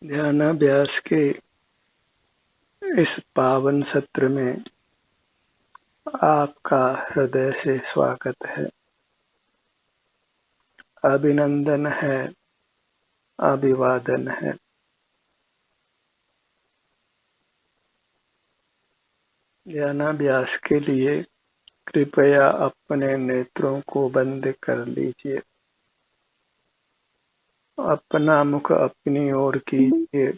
ध्यानाभ्यास के इस पावन सत्र में आपका हृदय से स्वागत है, अभिनंदन है, अभिवादन है। ध्यानाभ्यास के लिए कृपया अपने नेत्रों को बंद कर लीजिए, अपना मुख अपनी ओर कीजिए।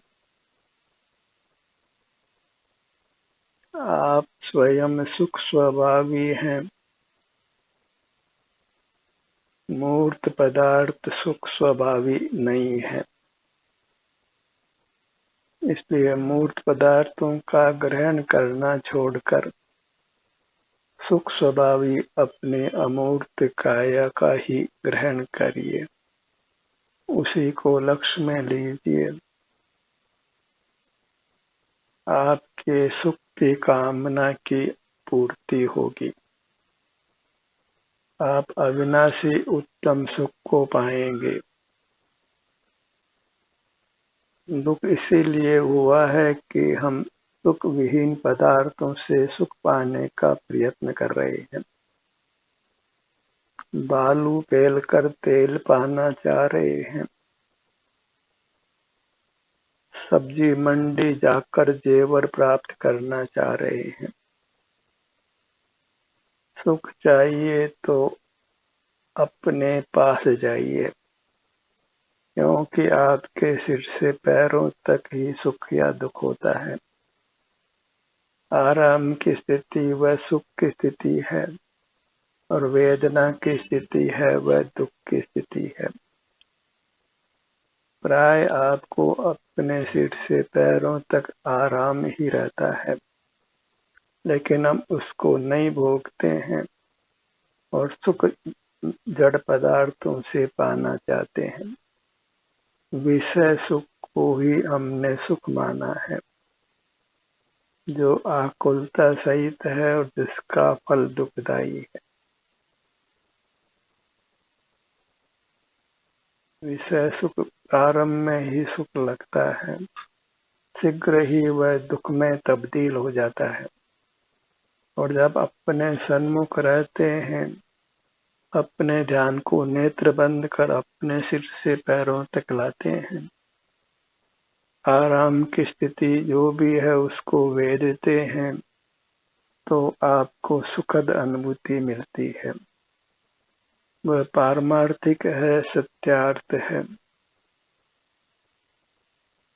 आप स्वयं सुख स्वभावी हैं। मूर्त पदार्थ सुख स्वभावी नहीं है, इसलिए मूर्त पदार्थों का ग्रहण करना छोड़कर सुख स्वभावी अपने अमूर्त काया का ही ग्रहण करिए, उसी को लक्ष्य में लीजिए। आपके सुख की कामना की पूर्ति होगी, आप अविनाशी उत्तम सुख को पाएंगे। दुख इसीलिए हुआ है कि हम सुख विहीन पदार्थों से सुख पाने का प्रयत्न कर रहे हैं। बालू पेल कर तेल पाना चाह रहे हैं, सब्जी मंडी जाकर जेवर प्राप्त करना चाह रहे हैं। सुख चाहिए तो अपने पास जाइए, क्योंकि आपके सिर से पैरों तक ही सुख या दुख होता है। आराम की स्थिति वह सुख की स्थिति है और वेदना की स्थिति है वह दुख की स्थिति है। प्राय आपको अपने सिर से पैरों तक आराम ही रहता है, लेकिन हम उसको नहीं भोगते हैं और सुख जड़ पदार्थों से पाना चाहते हैं। विषय सुख को ही हमने सुख माना है, जो आकुलता सहित है और जिसका फल दुखदायी है। विषय सुख प्रारंभ में ही सुख लगता है, शीघ्र ही वह दुख में तब्दील हो जाता है। और जब अपने सन्मुख रहते हैं, अपने ध्यान को नेत्र बंद कर अपने सिर से पैरों तक लाते हैं, आराम की स्थिति जो भी है उसको वेदते हैं, तो आपको सुखद अनुभूति मिलती है। वह पारमार्थिक है, सत्यार्थ है।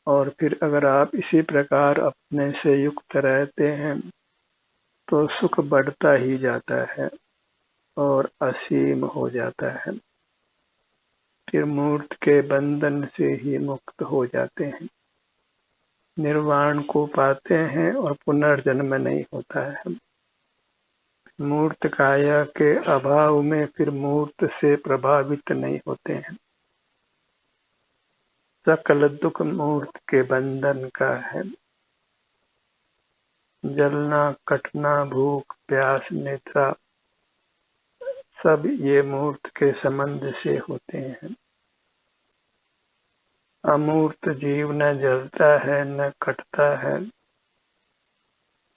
और फिर अगर आप इसी प्रकार अपने से युक्त रहते हैं तो सुख बढ़ता ही जाता है और असीम हो जाता है। फिर मूर्त के बंधन से ही मुक्त हो जाते हैं, निर्वाण को पाते हैं और पुनर्जन्म नहीं होता है। मूर्त काया के अभाव में फिर मूर्त से प्रभावित नहीं होते हैं। सकल दुख मूर्त के बंधन का है। जलना, कटना, भूख, प्यास, निद्रा सब ये मूर्त के संबंध से होते हैं। अमूर्त जीव न जलता है न कटता है।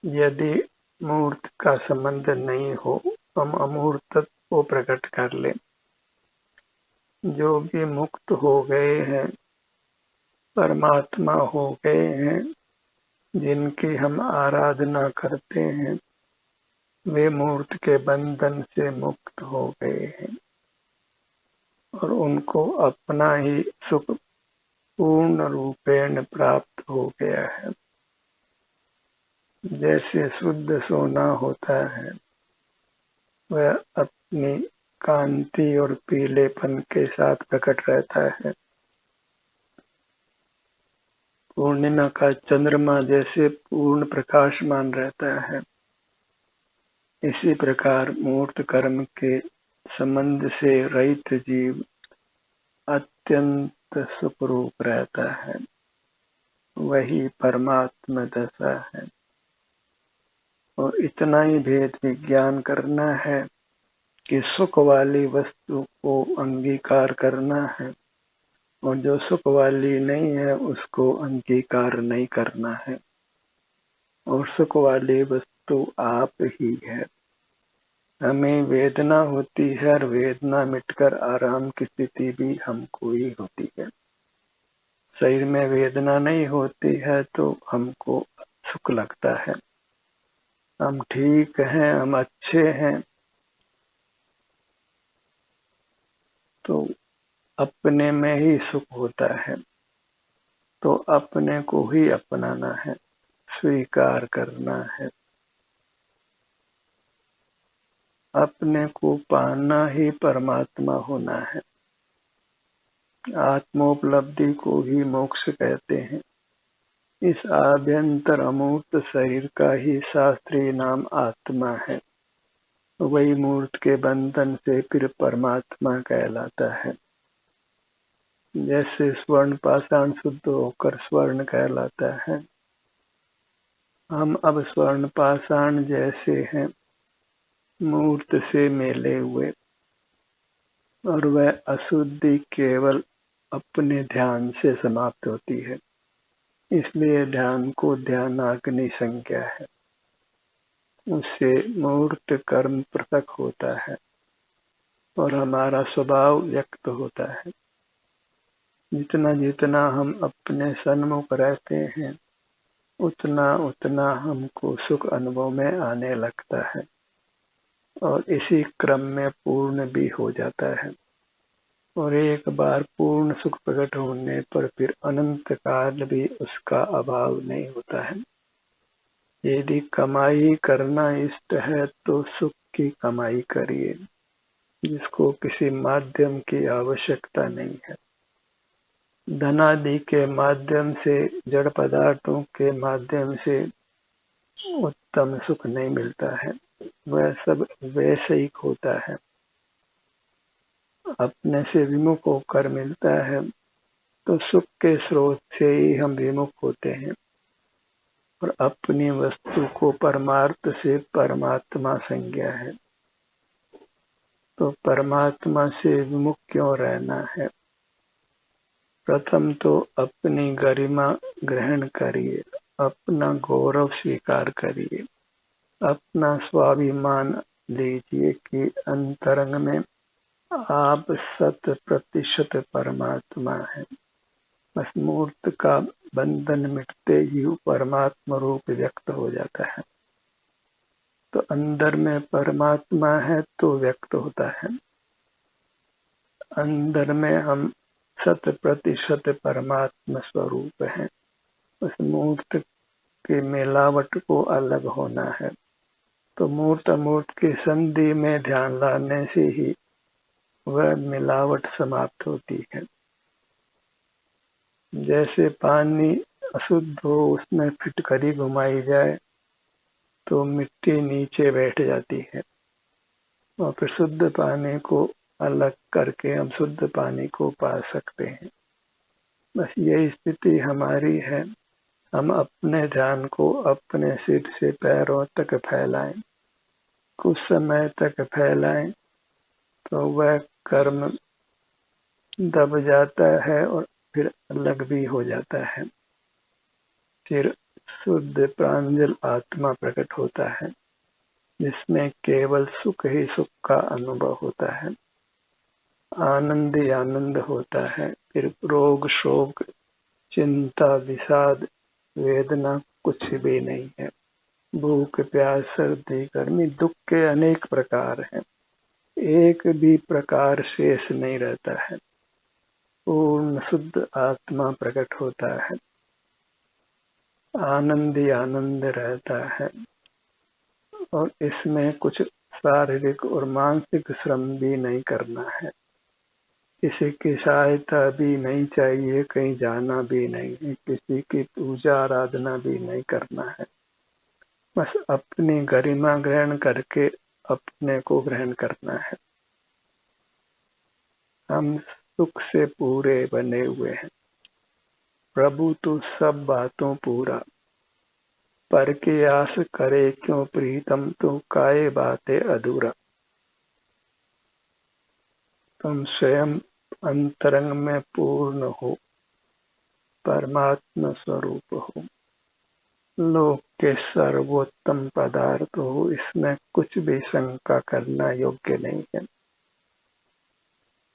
यदि मूर्त का संबंध नहीं हो तो हम अमूर्त को प्रकट कर लें। जो भी मुक्त हो गए हैं, परमात्मा हो गए हैं, जिनकी हम आराधना करते हैं, वे मूर्त के बंधन से मुक्त हो गए हैं और उनको अपना ही सुख पूर्ण रूपेण प्राप्त हो गया है। जैसे शुद्ध सोना होता है, वह अपनी कांति और पीलेपन के साथ प्रकट रहता है। पूर्णिमा का चंद्रमा जैसे पूर्ण प्रकाशमान रहता है, इसी प्रकार मूर्त कर्म के संबंध से रहित जीव अत्यंत सुखरूप रहता है। वही परमात्मा दशा है। और इतना ही भेद विज्ञान करना है कि सुख वाली वस्तु को अंगीकार करना है और जो सुख वाली नहीं है उसको अंगीकार नहीं करना है। और सुख वाली वस्तु आप ही है। हमें वेदना होती है और वेदना मिटकर आराम की स्थिति भी हमको ही होती है। शरीर में वेदना नहीं होती है तो हमको सुख लगता है, हम ठीक हैं, हम अच्छे हैं। तो अपने में ही सुख होता है, तो अपने को ही अपनाना है, स्वीकार करना है। अपने को पाना ही परमात्मा होना है। आत्मोपलब्धि को ही मोक्ष कहते हैं। इस आभ्यंतर अमूर्त शरीर का ही शास्त्रीय नाम आत्मा है। वही मूर्त के बंधन से फिर परमात्मा कहलाता है। जैसे स्वर्ण पाषाण शुद्ध होकर स्वर्ण कहलाता है, हम अब स्वर्ण पाषाण जैसे हैं, मूर्त से मेले हुए, और वह अशुद्धि केवल अपने ध्यान से समाप्त होती है। इसलिए ध्यान को ध्यानाग्नि संज्ञा है। उससे मूर्त कर्म पृथक होता है और हमारा स्वभाव व्यक्त होता है। जितना जितना हम अपने सन्मुख रहते हैं, उतना उतना हमको सुख अनुभव में आने लगता है और इसी क्रम में पूर्ण भी हो जाता है। और एक बार पूर्ण सुख प्रकट होने पर फिर अनंत काल भी उसका अभाव नहीं होता है। यदि कमाई करना इष्ट है तो सुख की कमाई करिए, जिसको किसी माध्यम की आवश्यकता नहीं है। धनादि के माध्यम से, जड़ पदार्थों के माध्यम से उत्तम सुख नहीं मिलता है। वह सब वैषयिक होता है। अपने से विमुख होकर मिलता है तो सुख के स्रोत से ही हम विमुख होते हैं और अपनी वस्तु को परमार्थ से परमात्मा संज्ञा है। तो परमात्मा से विमुख क्यों रहना है? प्रथम तो अपनी गरिमा ग्रहण करिए, अपना गौरव स्वीकार करिए, अपना स्वाभिमान लीजिए कि अंतरंग में आप 100% परमात्मा है। बस मूर्त का बंधन मिटते ही परमात्मा रूप व्यक्त हो जाता है। तो अंदर में परमात्मा है तो व्यक्त होता है। अंदर में हम 100% परमात्मा स्वरूप है। उस मूर्त के मिलावट को अलग होना है। तो मूर्त अमूर्त की संधि में ध्यान लाने से ही वह मिलावट समाप्त होती है। जैसे पानी अशुद्ध हो, उसमें फिटकरी घुमाई जाए तो मिट्टी नीचे बैठ जाती है और फिर शुद्ध पानी को अलग करके हम शुद्ध पानी को पा सकते हैं। बस यही स्थिति हमारी है। हम अपने ध्यान को अपने सिर से पैरों तक फैलाएं, कुछ समय तक फैलाएं तो वह कर्म दब जाता है और फिर अलग भी हो जाता है। फिर शुद्ध प्रांजल आत्मा प्रकट होता है, जिसमें केवल सुख ही सुख का अनुभव होता है, आनंद ही आनंद होता है। फिर रोग शोक चिंता विषाद वेदना कुछ भी नहीं है। भूख प्यास सर्दी गर्मी दुख के अनेक प्रकार हैं, एक भी प्रकार शेष नहीं रहता है। पूर्ण शुद्ध आत्मा प्रकट होता है, आनंद ही आनंद रहता है और इसमें कुछ शारीरिक और मानसिक श्रम भी नहीं करना है। किसी की सहायता भी नहीं चाहिए, कहीं जाना भी नहीं है, किसी की पूजा आराधना भी नहीं करना है। बस अपनी गरिमा ग्रहण करके अपने को ग्रहण करना है। हम सुख से पूरे बने हुए हैं। प्रभु तू सब बातों पूरा, पर की आस करे क्यों प्रीतम, तू काये बातें अधूरा। तुम स्वयं अंतरंग में पूर्ण हो, परमात्मा स्वरूप हो, लोक के सर्वोत्तम पदार्थ हो, इसमें कुछ भी शंका करना योग्य नहीं है।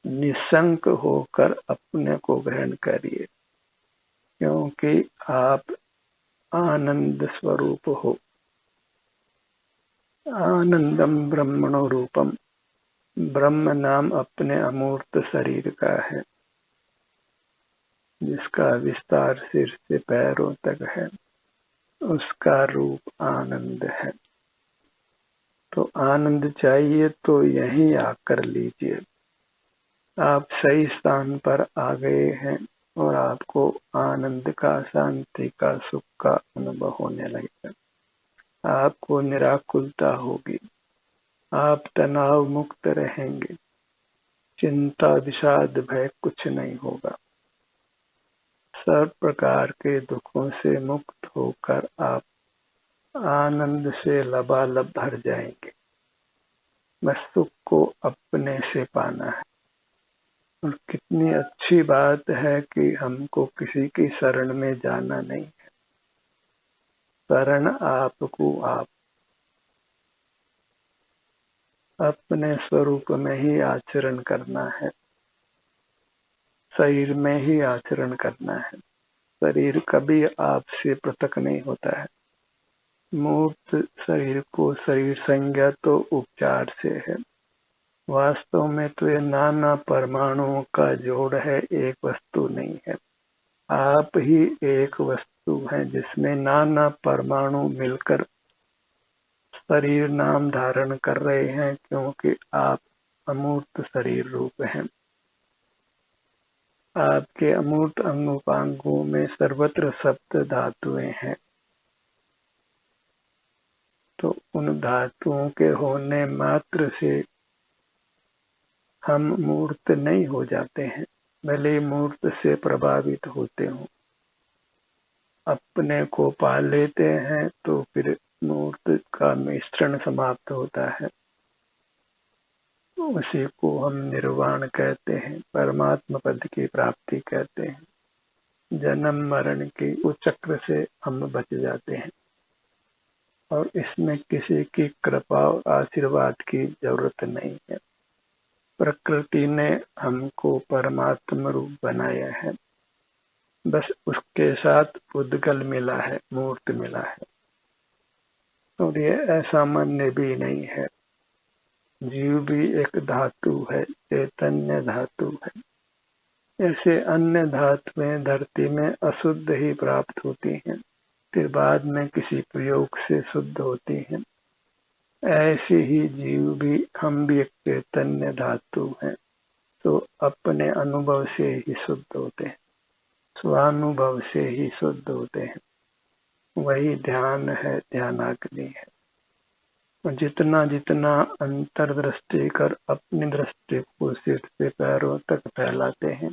निशंक होकर अपने को ग्रहण करिए, क्योंकि आप आनंद स्वरूप हो। आनंदम ब्रह्मणो रूपम, ब्रह्म नाम अपने अमूर्त शरीर का है, जिसका विस्तार सिर से पैरों तक है, उसका रूप आनंद है। तो आनंद चाहिए तो यहीं आकर लीजिए। आप सही स्थान पर आ गए हैं और आपको आनंद का, शांति का, सुख का अनुभव होने लगेगा। आपको निराकुलता होगी, आप तनाव मुक्त रहेंगे, चिंता विषाद भय कुछ नहीं होगा। सब प्रकार के दुखों से मुक्त होकर आप आनंद से लबालब भर जाएंगे। बस सुख को अपने से पाना है। और कितनी अच्छी बात है कि हमको किसी की शरण में जाना नहीं है। शरण आपको आप अपने स्वरूप में ही आचरण करना है, शरीर में ही आचरण करना है। शरीर कभी आपसे पृथक नहीं होता है। मूर्त शरीर को शरीर संज्ञा तो उपचार से है, वास्तव में तो ये नाना परमाणुओं का जोड़ है, एक वस्तु नहीं है। आप ही एक वस्तु है जिसमें नाना परमाणु मिलकर शरीर नाम धारण कर रहे हैं, क्योंकि आप अमूर्त शरीर रूप हैं। आपके अमूर्त अंगोपांगों में सर्वत्र सप्त धातुएं हैं, तो उन धातुओं के होने मात्र से हम मूर्त नहीं हो जाते हैं, भले मूर्त से प्रभावित होते हों। अपने को पा लेते हैं तो फिर मूर्त का मिश्रण समाप्त होता है, उसी को हम निर्वाण कहते हैं, परमात्मा पद की प्राप्ति कहते हैं। जन्म मरण के उस चक्र से हम बच जाते हैं और इसमें किसी की कृपा और आशीर्वाद की जरूरत नहीं है। प्रकृति ने हमको परमात्मा रूप बनाया है, बस उसके साथ उद्गल मिला है, मूर्त मिला है। और ये असामान्य भी नहीं है। जीव भी एक धातु है, चैतन्य धातु है। ऐसे अन्य धातुएं धरती में अशुद्ध ही प्राप्त होती हैं, फिर बाद में किसी प्रयोग से शुद्ध होती हैं। ऐसे ही जीव भी, हम भी एक चैतन्य धातु हैं, तो अपने अनुभव से ही शुद्ध होते हैं, स्वानुभव से ही शुद्ध होते हैं। वही ध्यान है, ध्यानाग्नि है। जितना जितना अंतर्दृष्टि कर अपनी दृष्टि को सिर से पैरों तक फैलाते हैं,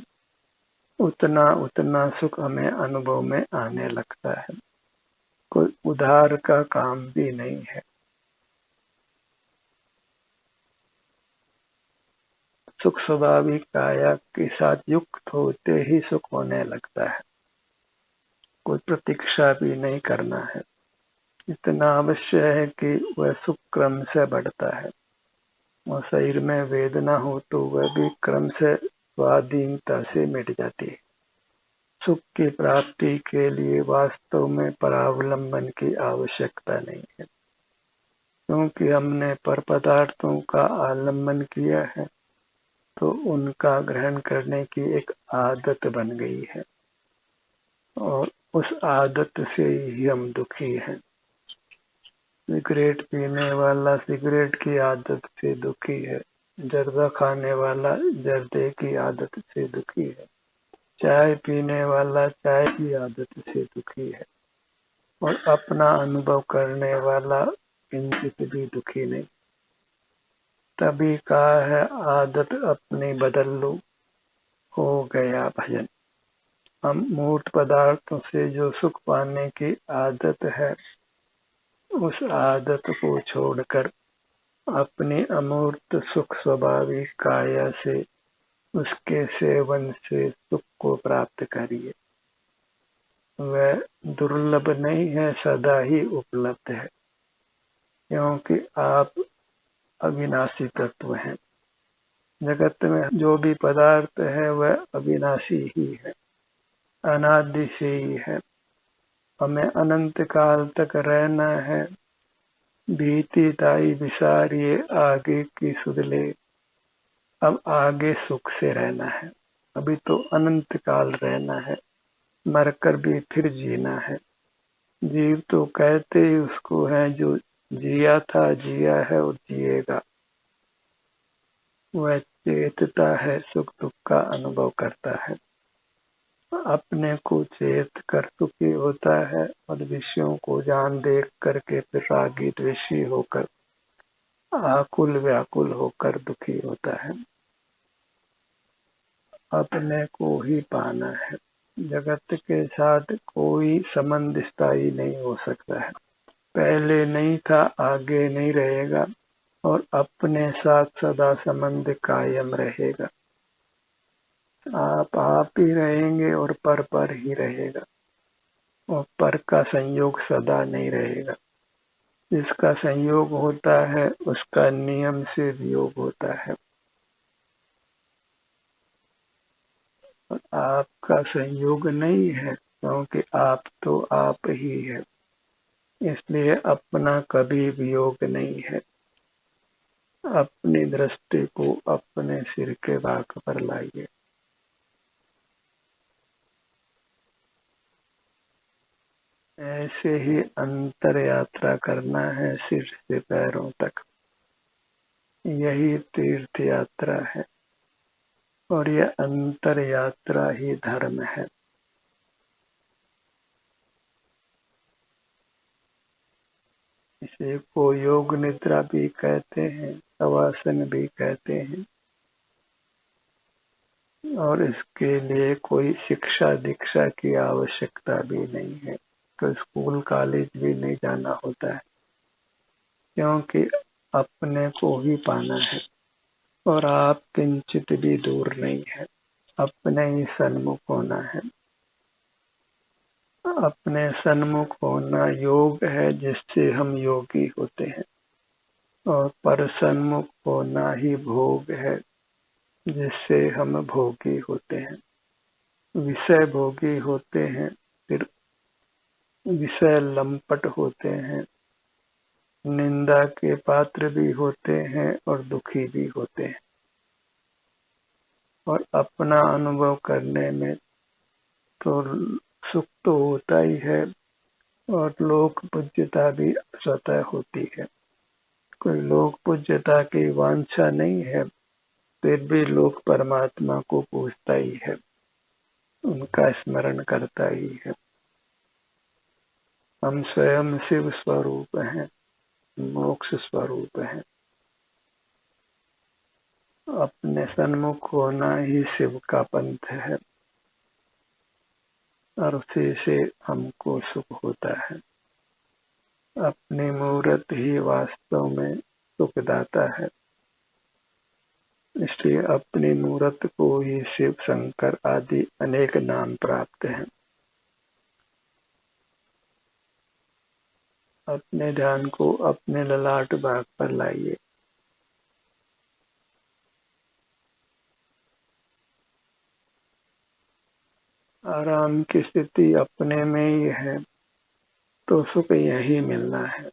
उतना उतना सुख हमें अनुभव में आने लगता है। कोई उधार का काम भी नहीं है। सुख स्वाभाविक काया के साथ युक्त होते ही सुख होने लगता है, कोई प्रतीक्षा भी नहीं करना है। इतना अवश्य है कि वह सुख क्रम से बढ़ता है, और शरीर में वेदना हो तो वह भी क्रम से स्वाधीनता से मिट जाती है। सुख की प्राप्ति के लिए वास्तव में परावलंबन की आवश्यकता नहीं है, क्योंकि हमने पर पदार्थों का आलंबन किया है, तो उनका ग्रहण करने की एक आदत बन गई है, और उस आदत से ही हम दुखी हैं। सिगरेट पीने वाला सिगरेट की आदत से दुखी है, जर्दा खाने वाला जर्दे की आदत से दुखी है, चाय पीने वाला चाय की आदत से दुखी है, और अपना अनुभव करने वाला किंचित भी दुखी नहीं। तभी कहा है, आदत अपनी बदल लो, हो गया भजन। हम मूर्त पदार्थों से जो सुख पाने की आदत है, उस आदत को छोड़कर अपनी अमूर्त सुख स्वाभाविक काया से उसके सेवन से सुख को प्राप्त करिए। वह दुर्लभ नहीं है, सदा ही उपलब्ध है, क्योंकि आप अविनाशी तत्व हैं। जगत में जो भी पदार्थ है वह अविनाशी ही है, अनादि से ही है। हमें अनंत काल तक रहना है। बीती ताई विसारिये आगे की सुध ले। अब आगे सुख से रहना है। अभी तो अनंत काल रहना है, मरकर भी फिर जीना है। जीव तो कहते ही उसको है जो जिया था, जिया है और जिएगा। वह चेतता है, सुख दुख का अनुभव करता है, अपने को चेत कर सुखी होता है और विषयों को जान देख करके फिर रागी द्वेषी होकर आकुल व्याकुल होकर दुखी होता है। अपने को ही पाना है। जगत के साथ कोई संबंध स्थायी नहीं हो सकता है। पहले नहीं था, आगे नहीं रहेगा, और अपने साथ सदा संबंध कायम रहेगा। आप ही रहेंगे और पर ही रहेगा, और पर का संयोग सदा नहीं रहेगा। जिसका संयोग होता है उसका नियम से वियोग होता है, और आपका संयोग नहीं है, क्योंकि आप तो आप ही है। इसलिए अपना कभी वियोग नहीं है। अपनी दृष्टि को अपने सिर के बाग पर लाइए। ऐसे ही अंतर यात्रा करना है सिर से पैरों तक। यही तीर्थ यात्रा है, और यह अंतर यात्रा ही धर्म है। इसी को योग निद्रा भी कहते हैं, शवासन भी कहते हैं, और इसके लिए कोई शिक्षा दीक्षा की आवश्यकता भी नहीं है। तो स्कूल कॉलेज भी नहीं जाना होता है, क्योंकि अपने को ही पाना है, और आप किंचित भी दूर नहीं है। अपने ही सन्मुख होना है। अपने सन्मुख होना योग है, जिससे हम योगी होते हैं, और पर सन्मुख होना ही भोग है, जिससे हम भोगी होते हैं। विषय भोगी होते हैं, फिर विषय लंपट होते हैं, निंदा के पात्र भी होते हैं और दुखी भी होते हैं। और अपना अनुभव करने में तो सुख तो होता ही है, और लोक पूज्यता भी स्वतः होती है। कोई लोक पूज्यता की वांछा नहीं है, फिर भी लोक परमात्मा को पूजता ही है, उनका स्मरण करता ही है। हम स्वयं शिव स्वरूप हैं, मोक्ष स्वरूप हैं। अपने सन्मुख होना ही शिव का पंथ है, और उसी से हमको सुख होता है। अपनी मूर्त ही वास्तव में सुखदाता है, इसलिए अपनी मूर्त को ही शिव शंकर आदि अनेक नाम प्राप्त हैं। अपने ध्यान को अपने ललाट भाग पर लाइए। आराम की स्थिति अपने में ही है, तो सुख यही मिलना है।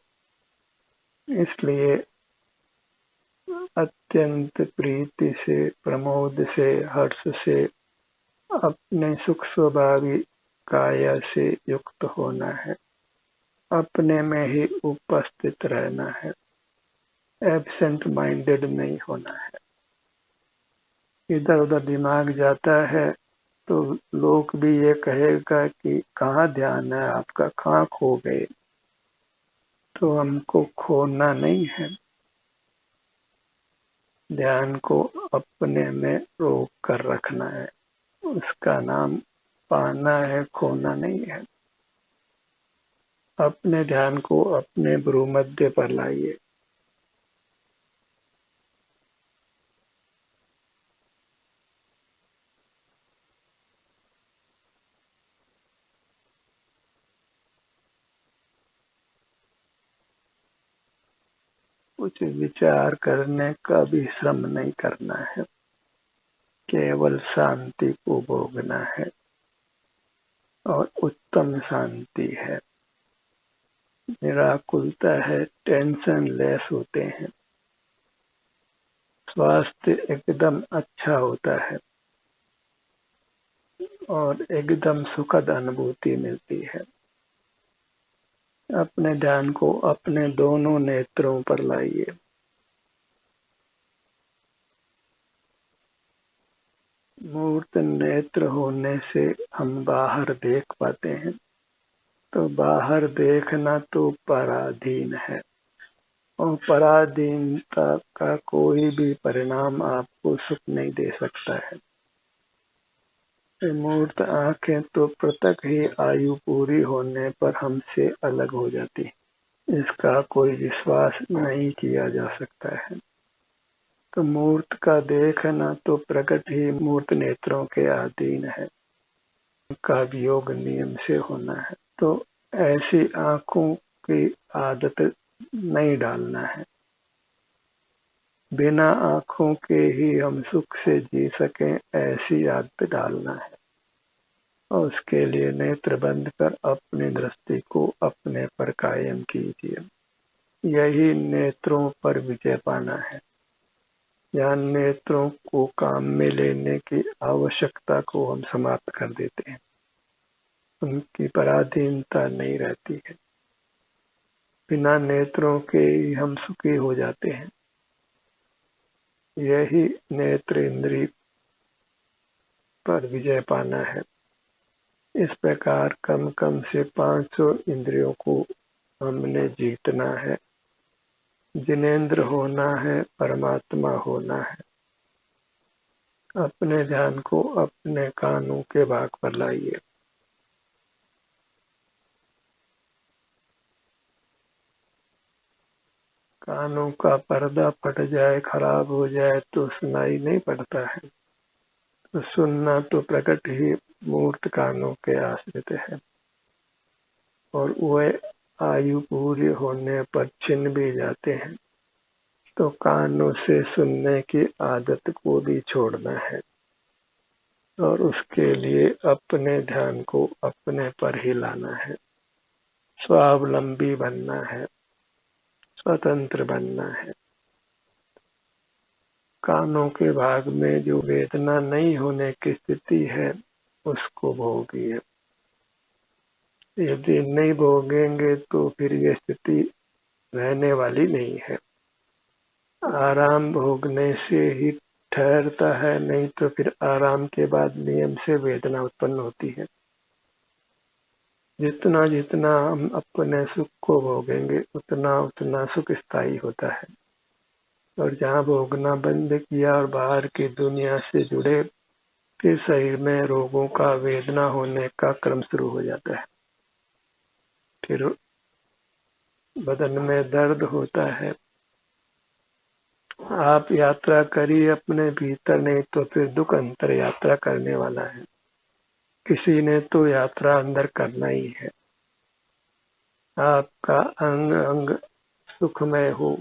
इसलिए अत्यंत प्रीति से, प्रमोद से, हर्ष से, अपने सुख स्वभावी काया से युक्त होना है। अपने में ही उपस्थित रहना है, एब्सेंट माइंडेड नहीं होना है। इधर उधर दिमाग जाता है तो लोग भी ये कहेगा कि कहाँ ध्यान है आपका, कहाँ खो गए। तो हमको खोना नहीं है, ध्यान को अपने में रोक कर रखना है। उसका नाम पाना है, खोना नहीं है। अपने ध्यान को अपने भ्रूमध्य पर लाइए। कुछ विचार करने का भी श्रम नहीं करना है, केवल शांति को भोगना है और उत्तम शांति है। निराकुलता है, टेंशन लेस होते हैं, स्वास्थ्य एकदम अच्छा होता है और एकदम सुखद अनुभूति मिलती है। अपने ध्यान को अपने दोनों नेत्रों पर लाइए। मूर्त नेत्र होने से हम बाहर देख पाते हैं, तो बाहर देखना तो पराधीन है और पराधीनता का कोई भी परिणाम आपको सुख नहीं दे सकता है। मूर्त आंखें तो प्रत्यक्ष ही आयु पूरी होने पर हमसे अलग हो जाती है, इसका कोई विश्वास नहीं किया जा सकता है। तो मूर्त का देखना तो प्रकट ही मूर्त नेत्रों के अधीन है, का वियोग नियम से होना है। तो ऐसी आंखों की आदत नहीं डालना है। बिना आंखों के ही हम सुख से जी सकें, ऐसी आदत डालना है और उसके लिए नेत्र बंद कर अपनी दृष्टि को अपने पर कायम कीजिए। यही नेत्रों पर विजय पाना है। यहाँ नेत्रों को काम में लेने की आवश्यकता को हम समाप्त कर देते हैं, उनकी पराधीनता नहीं रहती है। बिना नेत्रों के ही हम सुखी हो जाते हैं। यही नेत्र इंद्रिय पर विजय पाना है। इस प्रकार कम कम से 500 इंद्रियों को हमने जीतना है। जिनेंद्र होना है, परमात्मा होना है। अपने ध्यान को अपने कानों के भाग पर लाइए। कानों का पर्दा फट जाए, खराब हो जाए तो सुनाई नहीं पड़ता है। तो सुनना तो प्रकट ही मूर्त कानों के आश्रित है और वह आयु पूरी होने पर छिन भी जाते हैं। तो कानों से सुनने की आदत को भी छोड़ना है और उसके लिए अपने ध्यान को अपने पर ही लाना है। स्वावलंबी बनना है, स्वतंत्र बनना है। कानों के भाग में जो वेदना नहीं होने की स्थिति है, उसको भोगिए। यदि नहीं भोगेंगे तो फिर ये स्थिति रहने वाली नहीं है। आराम भोगने से ही ठहरता है, नहीं तो फिर आराम के बाद नियम से वेदना उत्पन्न होती है। जितना जितना हम अपने सुख को भोगेंगे, उतना उतना सुख स्थायी होता है। और जहाँ भोगना बंद किया और बाहर की दुनिया से जुड़े, फिर शरीर में रोगों का, वेदना होने का क्रम शुरू हो जाता है। फिर बदन में दर्द होता है। आप यात्रा करिए अपने भीतर, नहीं तो फिर दुख अंतर यात्रा करने वाला है। किसी ने तो यात्रा अंदर करना ही है। आपका अंग अंग सुखमय हो,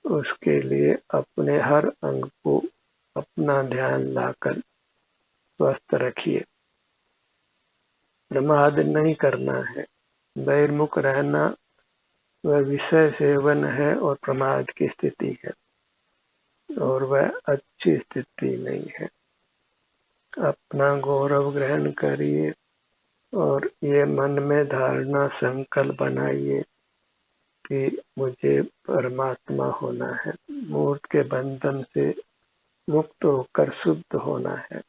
उसके लिए अपने हर अंग को अपना ध्यान लाकर स्वस्थ रखिए। प्रमाद नहीं करना है। बहिर्मुख रहना वह विषय सेवन है और प्रमाद की स्थिति है और वह अच्छी स्थिति नहीं है। अपना गौरव ग्रहण करिए और ये मन में धारणा संकल्प बनाइए कि मुझे परमात्मा होना है। मूर्त के बंधन से मुक्त होकर शुद्ध होना है।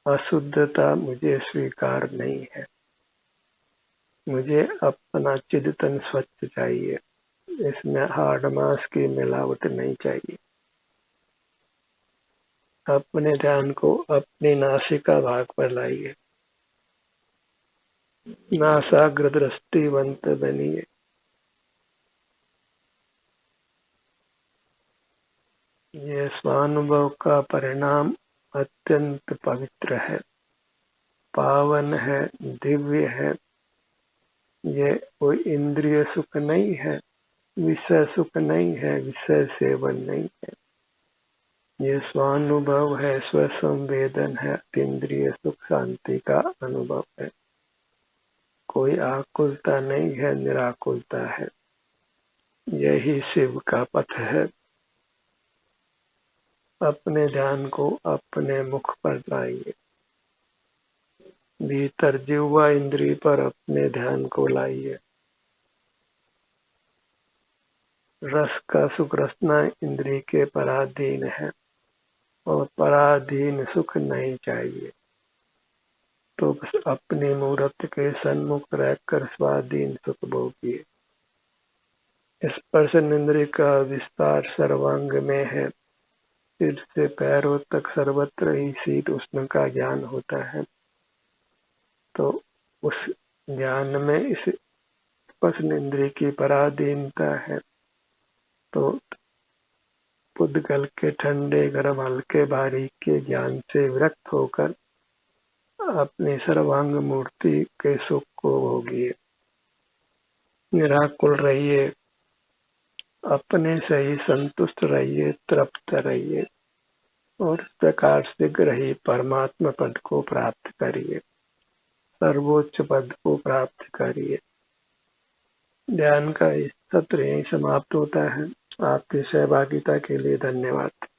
अशुद्धता मुझे स्वीकार नहीं है। मुझे अपना चिंतन स्वच्छ चाहिए, इसमें हाड़ मांस की मिलावट नहीं चाहिए। अपने ध्यान को अपनी नासिका भाग पर लाइए। नासाग्र दृष्टिवंत बनिए। ये स्वानुभव का परिणाम अत्यंत पवित्र है, पावन है, दिव्य है। ये कोई इंद्रिय सुख नहीं है, विषय सुख नहीं है, विषय सेवन नहीं है। ये स्वानुभव है, स्वसंवेदन है, इंद्रिय सुख शांति का अनुभव है। कोई आकुलता नहीं है, निराकुलता है। यही शिव का पथ है। अपने ध्यान को अपने मुख पर लाइए, भीतर जिह्वा इंद्रिय पर अपने ध्यान को लाइए। रस का सुख रसना इंद्रिय के पराधीन है और पराधीन सुख नहीं चाहिए, तो बस अपने मूर्त के सन्मुख रहकर स्वाधीन सुख भोगिए। स्पर्शन इंद्रिय का विस्तार सर्वांग में है। सिर से पैरों तक सर्वत्र ही शीत उष्ण का ज्ञान होता है। तो उस ज्ञान में इस स्पर्शन इंद्रिय की पराधीनता है। तो पुद्गल के ठंडे गर्म हल्के बारीक के ज्ञान से विरक्त होकर अपनी सर्वांग मूर्ति के सुख को भोगिए। निराकुल रहिए, अपने से ही संतुष्ट रहिए, तृप्त रहिए और इस प्रकार शीघ्र ही परमात्मा पद को प्राप्त करिए, सर्वोच्च पद को प्राप्त करिए। ध्यान का इस सत्र यहीं समाप्त होता है। आपकी सहभागिता के लिए धन्यवाद।